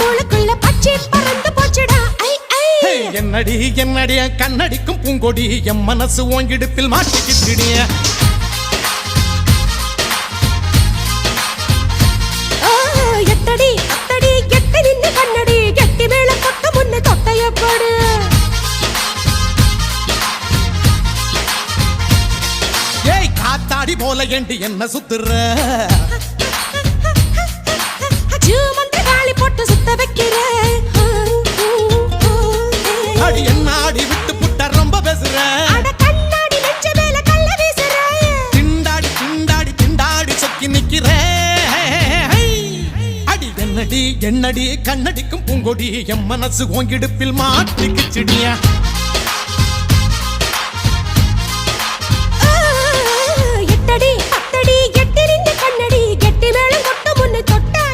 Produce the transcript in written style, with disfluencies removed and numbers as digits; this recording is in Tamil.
மூளைக்குள்ள பச்சை பறந்து போச்சுடா ஐ ஐ என்னடி என்னடி கண்ணடிக்கும் பூங்கொடி என் மனசு ஓங்கிடுப்பில் மாட்டிக்கிட்டிடிய எத்தடி அத்தடி எட்டி நின்னு கண்ணடி கெட்டி மேல கொட்ட முன்ன தொட்டைய போடு ஏய் காத்தாடி போல ஏண்டி என்ன சுத்துற ஜூமந்திர காளி போட்டு சுத்த வைக்கிற அடி என்ன ஆடி விட்டு புட்ட ரொம்ப பேசுற அட கண்ணாடி நெஞ்ச மேல கல்ல வீசுற திண்டாடி திண்டாடி திண்டாடி சொக்கி நிக்கிற அடி என்னடி என்னடி கண்ணடிக்கும் பூங்கொடி என் மனசு ஓங்கிடுப்பில் மாட்டிக்கிச்சிடிய